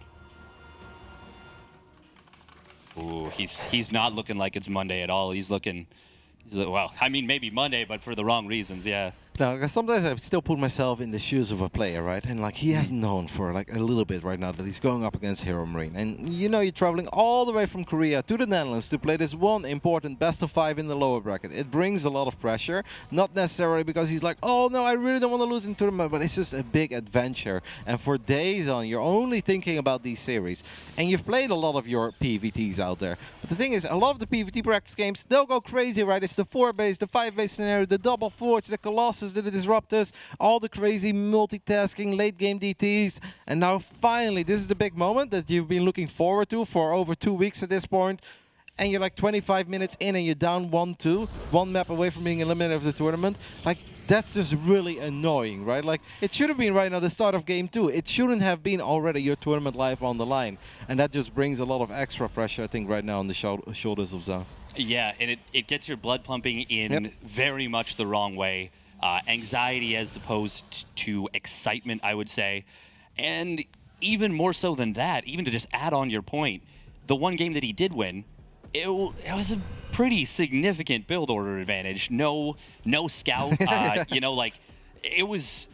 Speaker 1: Ooh, he's not looking like it's Monday at all. He's well, I mean, maybe Monday, but for the wrong reasons, yeah.
Speaker 2: No, because sometimes I still put myself in the shoes of a player, right? And like he has known for like a little bit right now that he's going up against HeRoMaRinE. And you know, you're traveling all the way from Korea to the Netherlands to play this one important best of 5 in the lower bracket. It brings a lot of pressure, not necessarily because he's like, oh no, I really don't want to lose in tournament, but it's just a big adventure. And for days on, you're only thinking about these series. And you've played a lot of your PvTs out there. But the thing is, a lot of the PvT practice games, they'll go crazy, right? It's the 4-base, the 5-base scenario, the double forge, the Colossus, the Disruptors, all the crazy multitasking late game DTs. And now finally, this is the big moment that you've been looking forward to for over 2 weeks at this point. And you're like 25 minutes in and you're down 1-2, one map away from being eliminated of the tournament. Like, that's just really annoying, right? Like, it should have been right now the start of game 2. It shouldn't have been already your tournament life on the line. And that just brings a lot of extra pressure, I think, right now on the shoulders of Zoun.
Speaker 1: Yeah, and it gets your blood pumping in very much the wrong way. Anxiety as opposed to excitement, I would say. And even more so than that, even to just add on your point, the one game that he did win, it was a pretty significant build order advantage. No scout, you know, like it was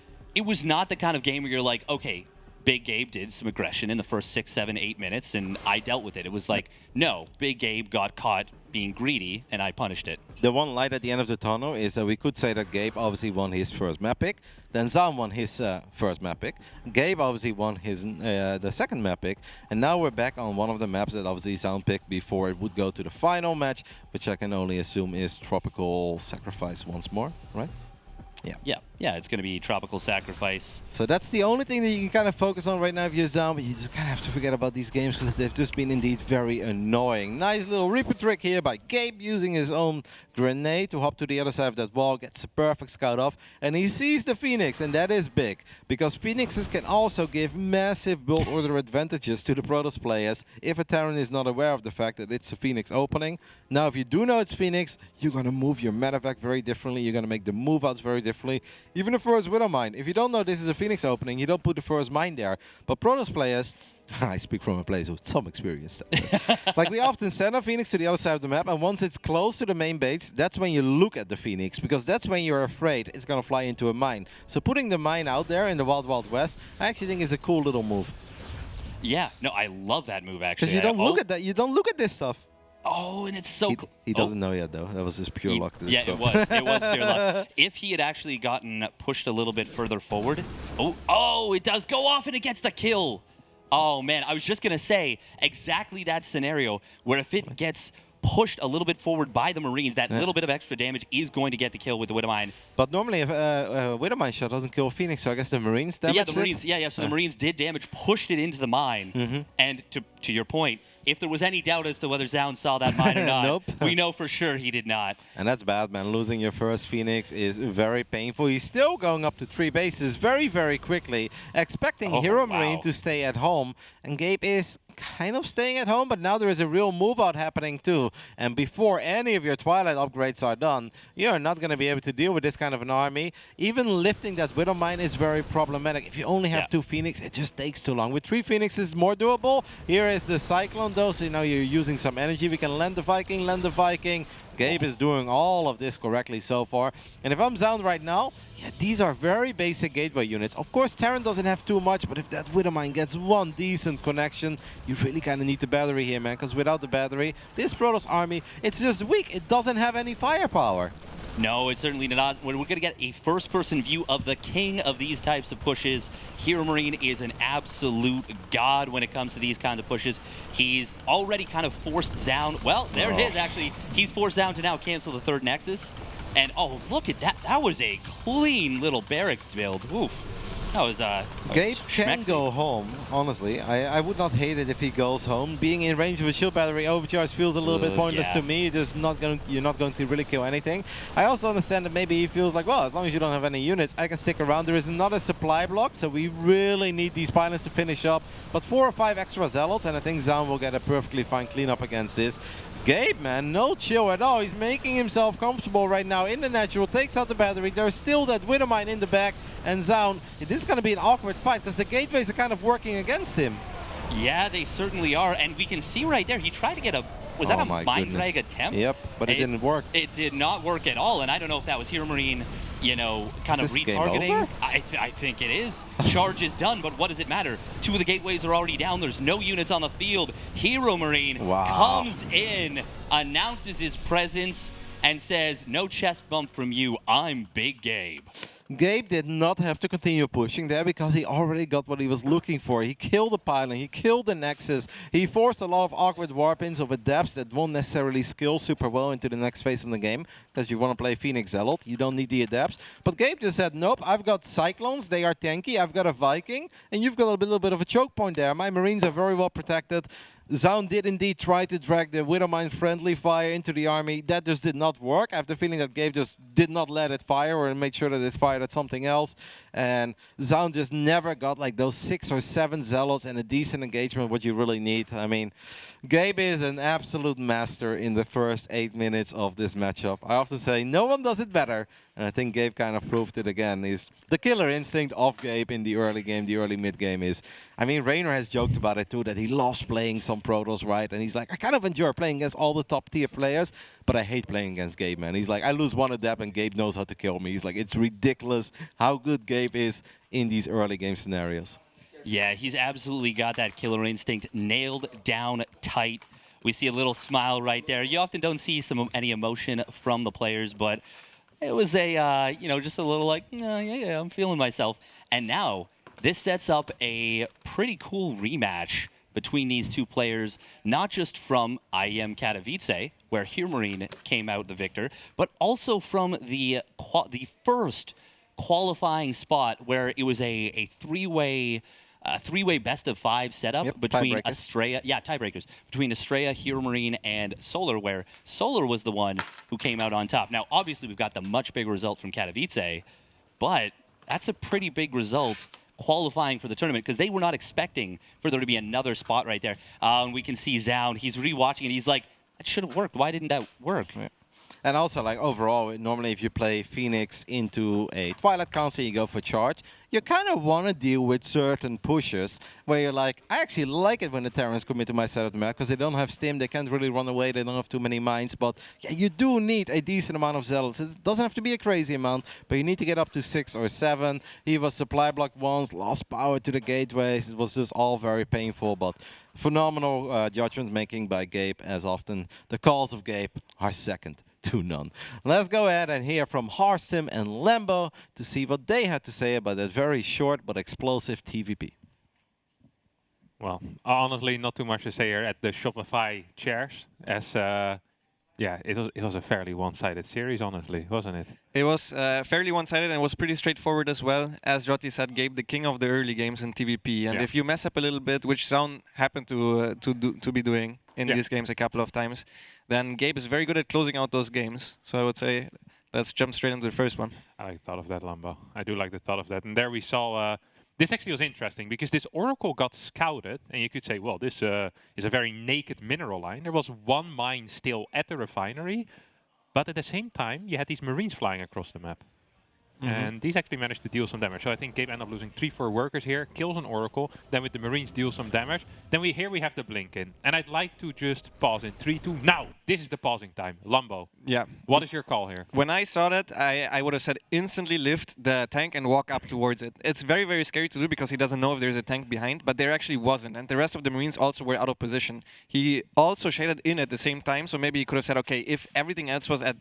Speaker 1: not the kind of game where you're like, okay, Big Gabe did some aggression in the first 6, 7, 8 minutes, and I dealt with it. It was like, no, Big Gabe got caught being greedy, and I punished it.
Speaker 2: The one light at the end of the tunnel is that we could say that Gabe obviously won his first map pick, then Zoun won his first map pick. Gabe obviously won his the second map pick, and now we're back on one of the maps that obviously Zoun picked before it would go to the final match, which I can only assume is Tropical Sacrifice once more, right?
Speaker 1: Yeah, it's going to be Tropical Sacrifice.
Speaker 2: So that's the only thing that you can kind of focus on right now if you're Zoun, but you just kind of have to forget about these games because they've just been indeed very annoying. Nice little Reaper trick here by Gabe using his own grenade to hop to the other side of that wall, gets a perfect scout off, and he sees the Phoenix, and that is big because Phoenixes can also give massive build order advantages to the Protoss players if a Terran is not aware of the fact that it's a Phoenix opening. Now, if you do know it's Phoenix, you're going to move your medevac very differently, you're going to make the move outs very differently. Even the first Widow Mine. If you don't know this is a Phoenix opening, you don't put the first mine there. But Protoss players, I speak from a place with some experience. Like, we often send a Phoenix to the other side of the map, and once it's close to the main base, that's when you look at the Phoenix, because that's when you're afraid it's going to fly into a mine. So putting the mine out there in the Wild Wild West, I actually think is a cool little move.
Speaker 1: Yeah, no, I love that move, actually.
Speaker 2: Because you don't look at that. You don't look at this stuff.
Speaker 1: Oh, and it's so...
Speaker 2: He doesn't know yet, though. That was just pure luck.
Speaker 1: Yeah, it was. It was pure luck. If he had actually gotten pushed a little bit further forward... Oh, it does go off and it gets the kill. Oh, man, I was just going to say exactly that scenario where if it gets pushed a little bit forward by the Marines, that little bit of extra damage is going to get the kill with the Widow Mine.
Speaker 2: But normally if a Widow Mine shot doesn't kill Phoenix, so I guess the Marines damaged
Speaker 1: it? So the Marines did damage, pushed it into the mine. And to your point, if there was any doubt as to whether Zoun saw that mine or not, we know for sure he did not.
Speaker 2: And that's bad, man. Losing your first Phoenix is very painful. He's still going up to 3 bases very, very quickly, expecting HeRoMaRinE to stay at home. And Gabe is kind of staying at home, but now there is a real move out happening too. And before any of your Twilight upgrades are done, you're not going to be able to deal with this kind of an army. Even lifting that Widow Mine is very problematic. If you only have 2 Phoenix, it just takes too long. With 3 Phoenixes, more doable. Here is the Cyclone though, so now you're using some energy. We can land the Viking. Gabe is doing all of this correctly so far. And if I'm Zoun right now, yeah, these are very basic gateway units. Of course, Terran doesn't have too much, but if that Widow Mine gets one decent connection, you really kind of need the battery here, man. Because without the battery, this Protoss army, it's just weak. It doesn't have any firepower.
Speaker 1: No, it's certainly not. We're going to get a first-person view of the king of these types of pushes. HeRoMaRinE is an absolute god when it comes to these kinds of pushes. He's already kind of forced Zoun. Well, there it is, actually. He's forced Zoun to now cancel the third Nexus. And, oh, look at that. That was a clean little barracks build. Oof. That was
Speaker 2: Gabe can
Speaker 1: schmexy.
Speaker 2: go home, honestly. I would not hate it if he goes home. Being in range of a shield battery overcharge feels a little bit pointless to me. You're not going to really kill anything. I also understand that maybe he feels like, well, as long as you don't have any units, I can stick around. There is another supply block, so we really need these pylons to finish up. But 4 or 5 extra zealots, and I think Zoun will get a perfectly fine cleanup against this. Gabe, man, no chill at all. He's making himself comfortable right now in the natural, takes out the battery. There's still that HeRoMaRinE in the back, and Zoun, this is going to be an awkward fight because the gateways are kind of working against him.
Speaker 1: Yeah, they certainly are, and we can see right there, he tried to get a, was that a Mind Drag attempt?
Speaker 2: Yep, but it didn't work.
Speaker 1: It did not work at all, and I don't know if that was HeRoMaRinE, you know, kind of
Speaker 2: Is this
Speaker 1: retargeting.
Speaker 2: game over?
Speaker 1: I think it is. Charge is done, but what does it matter? 2 of the gateways are already down. There's no units on the field. HeRoMaRinE comes in, announces his presence, and says, no chest bump from you, I'm Big Gabe.
Speaker 2: Gabe did not have to continue pushing there because he already got what he was looking for. He killed the pylon, he killed the Nexus, he forced a lot of awkward warp-ins of adepts that won't necessarily skill super well into the next phase in the game, because you want to play Phoenix Zealot, you don't need the adepts. But Gabe just said, nope, I've got Cyclones, they are tanky, I've got a Viking, and you've got a little bit of a choke point there. My Marines are very well protected. Zoun did indeed try to drag the HeRoMaRinE friendly fire into the army. That just did not work. I have the feeling that Gabe just did not let it fire or made sure that it fired at something else. And Zoun just never got like those 6 or 7 zealots and a decent engagement, what you really need. I mean, Gabe is an absolute master in the first 8 minutes of this matchup. I often say no one does it better. And I think Gabe kind of proved it again. Is the killer instinct of Gabe in the early game, the early mid game is. I mean, Rainer has joked about it too, that he loves playing some Protoss, right? And he's like, I kind of enjoy playing against all the top tier players, but I hate playing against Gabe, man. He's like, I lose one adept and Gabe knows how to kill me. He's like, it's ridiculous how good Gabe is in these early game scenarios.
Speaker 1: Yeah, he's absolutely got that killer instinct nailed down tight. We see a little smile right there. You often don't see any emotion from the players, but it was a, you know, just a little like, yeah, I'm feeling myself. And now this sets up a pretty cool rematch between these two players, not just from IEM Katowice, where HeRoMaRinE came out the victor, but also from the first qualifying spot where it was a three-way best of 5 setup between Estrella, tiebreakers, between Estrella, HeRoMaRinE, and Solar, where Solar was the one who came out on top. Now, obviously, we've got the much bigger result from Katowice, but that's a pretty big result qualifying for the tournament because they were not expecting for there to be another spot right there. We can see Zoun, he's rewatching it, he's like, that should have worked. Why didn't that work?
Speaker 2: Yeah. And also, like, overall, normally if you play Phoenix into a Twilight Council, you go for charge, you kind of want to deal with certain pushes where you're like, I actually like it when the Terrans come into my side of the map because they don't have stim, they can't really run away, they don't have too many mines, but yeah, you do need a decent amount of zealots. It doesn't have to be a crazy amount, but you need to get up to 6 or 7. He was supply blocked once, lost power to the gateways. It was just all very painful, but phenomenal judgment making by Gabe, as often the calls of Gabe are second to none. Let's go ahead and hear from Harstim and Lambo to see what they had to say about that very short but explosive TVP.
Speaker 3: Well, honestly, not too much to say here at the Shopify chairs, as yeah, it was a fairly one-sided series, honestly, wasn't it?
Speaker 4: It was fairly one-sided and was pretty straightforward as well. As Joti said, Gabe, the king of the early games in TVP, and if you mess up a little bit, which Zoun happened to be doing in these games a couple of times, then Gabe is very good at closing out those games. So I would say let's jump straight into the first one.
Speaker 3: I like the thought of that, Lambo. I do like the thought of that. And there we saw, this actually was interesting because this Oracle got scouted, and you could say, well, this is a very naked mineral line. There was one mine still at the refinery, but at the same time, you had these Marines flying across the map. And these actually managed to deal some damage. So I think Gabe ended up losing 3-4 workers here, kills an Oracle, then with the Marines deal some damage. Then we have the blink in. And I'd like to just pause in 3, 2, now! This is the pausing time. Lambo.
Speaker 4: Yeah.
Speaker 3: What is your call here?
Speaker 4: When I saw that, I would have said instantly lift the tank and walk up towards it. It's very, very scary to do because he doesn't know if there's a tank behind, but there actually wasn't. And the rest of the Marines also were out of position. He also shaded in at the same time, so maybe he could have said, okay, if everything else was at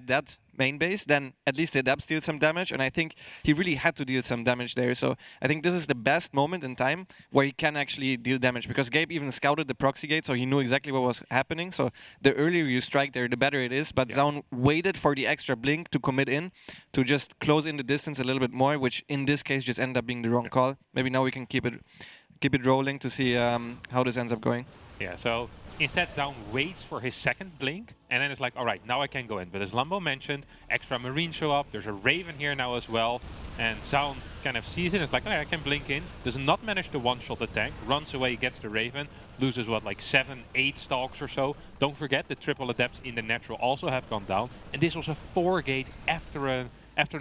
Speaker 4: that main base, then at least the adepts deal some damage. And I think he really had to deal some damage there. So I think this is the best moment in time where he can actually deal damage, because Gabe even scouted the proxy gate, so he knew exactly what was happening. So the earlier you strike there, the better it is. But Zoun waited for the extra blink to commit in, to just close in the distance a little bit more, which in this case just ended up being the wrong call. Maybe now we can keep it rolling to see how this ends up going.
Speaker 3: Yeah, so instead Zoun waits for his second blink, and then it's like, all right, now I can go in. But as Lambo mentioned, extra Marine show up, there's a Raven here now as well, and Zoun kind of sees it, it's like, okay, I can blink in, does not manage to one-shot the tank, runs away, gets the Raven, loses what, like 7, 8 stalks or so. Don't forget, the triple adepts in the natural also have gone down, and this was a 4-gate after an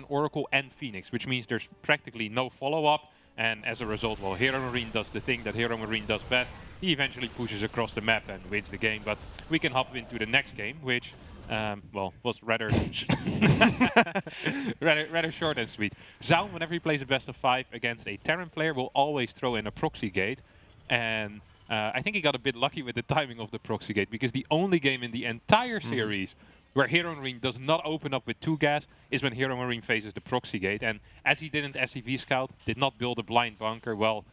Speaker 3: Oracle and Phoenix, which means there's practically no follow-up. And as a result, well, HeRoMaRinE does the thing that HeRoMaRinE does best. He eventually pushes across the map and wins the game. But we can hop into the next game, which, well, was rather rather short and sweet. Zoun, whenever he plays a best of 5 against a Terran player, will always throw in a proxy gate. And I think he got a bit lucky with the timing of the proxy gate, because the only game in the entire series where HeRoMaRinE does not open up with 2 gas is when HeRoMaRinE faces the proxy gate. And as he didn't SCV scout, did not build a blind bunker, well,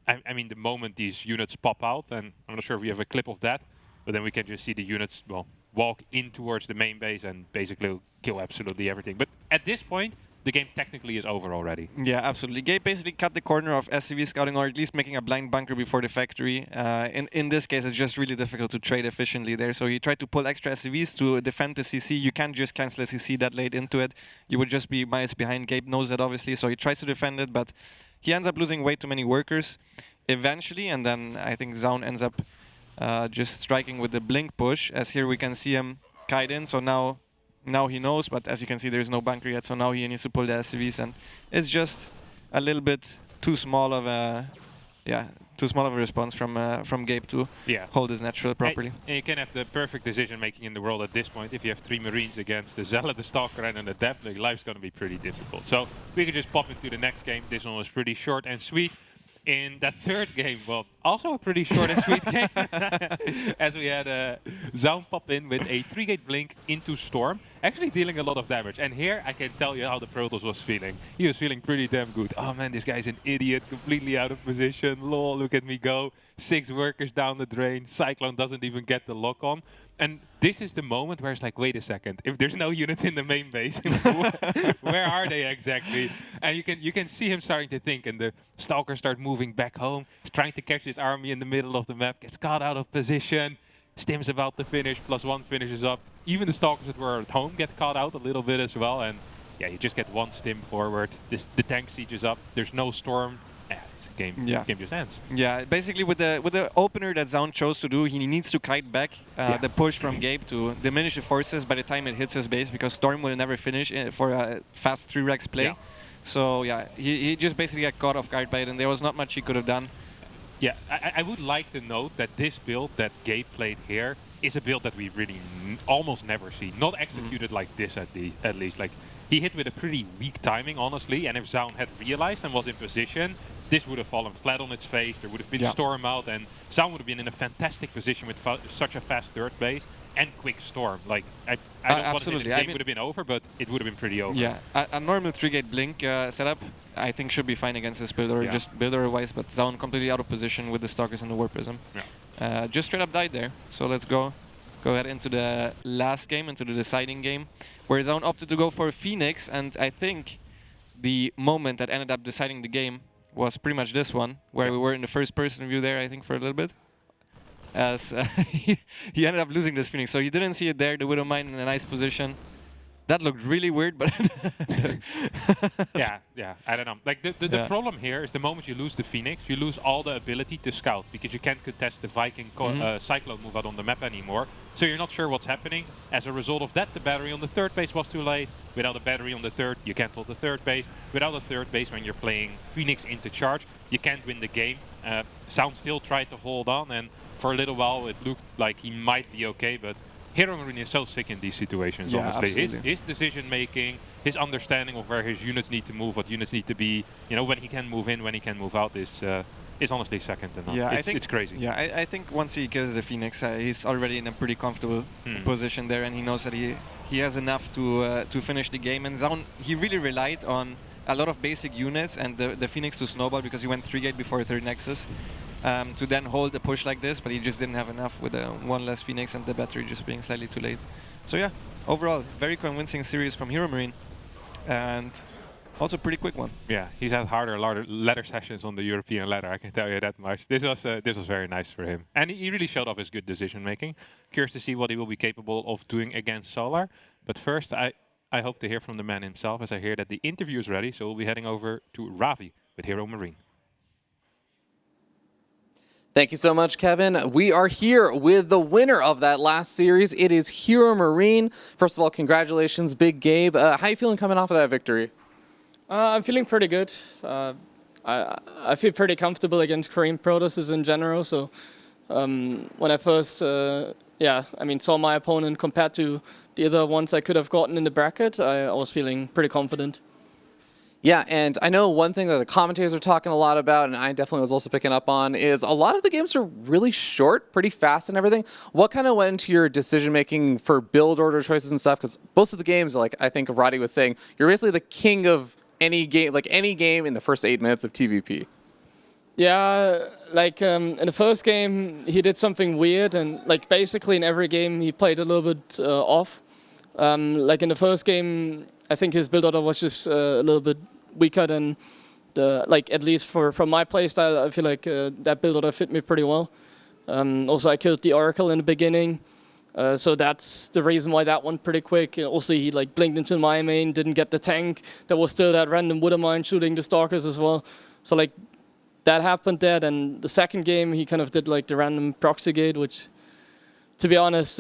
Speaker 3: I mean, the moment these units pop out, and I'm not sure if we have a clip of that, but then we can just see the units, well, walk in towards the main base and basically kill absolutely everything. But at this point, the game technically is over already.
Speaker 4: Yeah, absolutely. Gabe basically cut the corner of SCV scouting, or at least making a blind bunker before the factory. In this case, it's just really difficult to trade efficiently there. So he tried to pull extra SCVs to defend the CC. You can't just cancel a CC that late into it. You would just be miles behind. Gabe knows that, obviously, so he tries to defend it, but he ends up losing way too many workers eventually, and then I think Zoun ends up just striking with the blink push, as here we can see him kite in. So now he knows, but as you can see, there's no bunker yet, so now he needs to pull the SCVs, and it's just a little bit too small of a response from Gabe to hold his natural properly.
Speaker 3: And you can have the perfect decision making in the world at this point. If you have 3 Marines against the Zealot, the Stalker, and an Adept, like, life's going to be pretty difficult. So we could just pop into the next game. This one was pretty short and sweet. In that third game, well, also a pretty short and sweet game, as we had Zoun pop in with a 3-gate blink into Storm, actually dealing a lot of damage. And here I can tell you how the Protoss was feeling. He was feeling pretty damn good. Oh man, this guy's an idiot, completely out of position. Lol, look at me go. 6 workers down the drain. Cyclone doesn't even get the lock on. And this is the moment where it's like, wait a second, if there's no units in the main base, where are they exactly? And you can see him starting to think, and the Stalker start moving back home. He's trying to catch his army in the middle of the map, gets caught out of position. Stim's about to finish, +1 finishes up. Even the Stalkers that were at home get caught out a little bit as well. And yeah, you just get 1 Stim forward. The tank siege is up. There's no Storm. Game just ends.
Speaker 4: Yeah, basically with the opener that Zoun chose to do, he needs to kite back the push from Gabe to diminish the forces by the time it hits his base, because Storm will never finish for a fast 3-Rex play. Yeah. So yeah, he just basically got caught off guard by it, and there was not much he could have done.
Speaker 3: Yeah, I would like to note that this build that Gabe played here is a build that we really almost never see. Not executed like this at least. Like, he hit with a pretty weak timing, honestly, and if Zoun had realized and was in position, this would have fallen flat on its face. There would have been Storm out, and Zoun would have been in a fantastic position with such a fast third base and quick Storm. Like, I don't want to say the game would have been over, but it would have been pretty over.
Speaker 4: Yeah, a normal 3-gate blink setup, I think, should be fine against this build, or just builder-wise, but Zoun completely out of position with the Stalkers and the War Prism. Yeah. Just straight up died there. So let's go ahead into the last game, into the deciding game, where Zoun opted to go for Phoenix, and I think the moment that ended up deciding the game was pretty much this one, where we were in the first-person view there, I think, for a little bit. As he ended up losing this Phoenix, so you didn't see it there, the Widowmine in a nice position. That looked really weird, but
Speaker 3: yeah, I don't know. Like, the problem here is the moment you lose the Phoenix, you lose all the ability to scout, because you can't contest the Viking Cyclone move out on the map anymore. So you're not sure what's happening. As a result of that, the battery on the third base was too late. Without a battery on the third, you can't hold the third base. Without a third base, when you're playing Phoenix into charge, you can't win the game. Zoun still tried to hold on, and for a little while it looked like he might be okay, but HeRoMaRinE is so sick in these situations, honestly. His decision making, his understanding of where his units need to move, what units need to be, you know, when he can move in, when he can move out, is is honestly second to none.
Speaker 4: Yeah,
Speaker 3: It's crazy.
Speaker 4: Yeah, I think once he kills the Phoenix, he's already in a pretty comfortable position there, and he knows that he has enough to finish the game. And Zoun, he really relied on a lot of basic units and the Phoenix to snowball because he went 3-gate before third Nexus to then hold the push like this, but he just didn't have enough with one less Phoenix and the battery just being slightly too late. So yeah, overall, very convincing series from HeRoMaRinE, and also pretty quick one.
Speaker 3: Yeah, he's had harder ladder sessions on the European ladder, I can tell you that much. This was very nice for him. And he really showed off his good decision making. Curious to see what he will be capable of doing against Solar. But first, I hope to hear from the man himself, as I hear that the interview is ready. So we'll be heading over to Ravi with HeRoMaRinE.
Speaker 5: Thank you so much, Kevin. We are here with the winner of that last series. It is HeRoMaRinE. First of all, congratulations, Big Gabe. How are you feeling coming off of that victory?
Speaker 6: I'm feeling pretty good. I feel pretty comfortable against Korean Protosses in general. So when I first, saw my opponent compared to the other ones I could have gotten in the bracket, I was feeling pretty confident.
Speaker 5: Yeah, and I know one thing that the commentators are talking a lot about, and I definitely was also picking up on, is a lot of the games are really short, pretty fast and everything. What kind of went into your decision-making for build order choices and stuff? Because most of the games, like I think Roddy was saying, you're basically the king of any game, in the first 8 minutes of TVP.
Speaker 6: Yeah, in the first game, he did something weird, and basically in every game, he played a little bit off. In the first game, I think his build order was just a little bit weaker than at least from my playstyle. I feel like that build order fit me pretty well. Also, I killed the Oracle in the beginning, so that's the reason why that went pretty quick. Also, he blinked into my main, didn't get the tank. There was still that random Wood of mine shooting the Stalkers as well. So that happened there. Then the second game, he kind of did the random proxy gate, which, to be honest,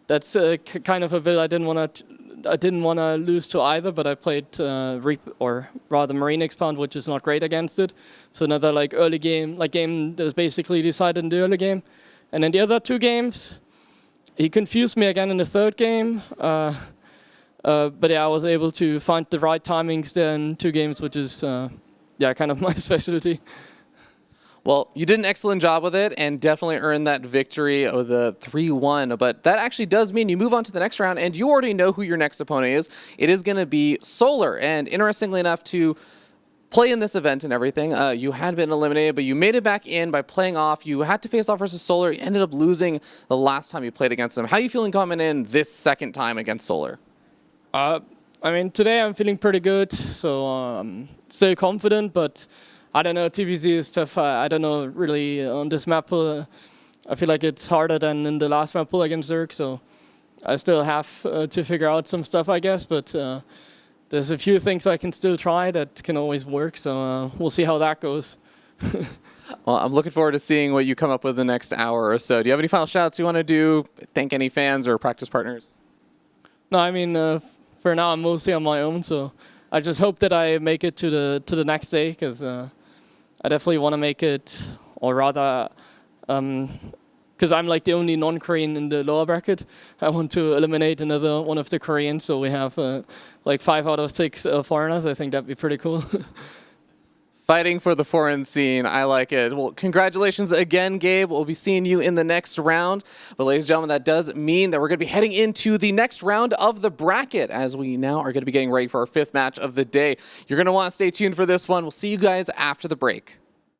Speaker 6: that's kind of a build I didn't want to lose to either, but I played Marine Expand, which is not great against it. So another early game, game that was basically decided in the early game. And then the other 2 games, he confused me again in the third game. But yeah, I was able to find the right timings there in 2 games, which is kind of my specialty.
Speaker 5: Well, you did an excellent job with it and definitely earned that victory of the 3-1. But that actually does mean you move on to the next round, and you already know who your next opponent is. It is going to be Solar. And interestingly enough, to play in this event and everything, you had been eliminated, but you made it back in by playing off. You had to face off versus Solar. You ended up losing the last time you played against them. How are you feeling coming in this second time against Solar?
Speaker 6: Today I'm feeling pretty good, so still confident, but I don't know, TBZ is tough. I don't know really on this map pool. I feel like it's harder than in the last map pool against Zerg, so I still have to figure out some stuff, I guess, but there's a few things I can still try that can always work, so we'll see how that goes.
Speaker 5: Well, I'm looking forward to seeing what you come up with the next hour or so. Do you have any final shout-outs you want to do? Thank any fans or practice partners?
Speaker 6: No, for now I'm mostly on my own, so I just hope that I make it to the next day, because I definitely want to make it, or rather, because I'm the only non-Korean in the lower bracket, I want to eliminate another one of the Koreans, so we have 5 out of 6 foreigners. I think that'd be pretty cool.
Speaker 5: Fighting for the foreign scene. I like it. Well, congratulations again, Gabe. We'll be seeing you in the next round. But ladies and gentlemen, that does mean that we're going to be heading into the next round of the bracket, as we now are going to be getting ready for our 5th match of the day. You're going to want to stay tuned for this one. We'll see you guys after the break.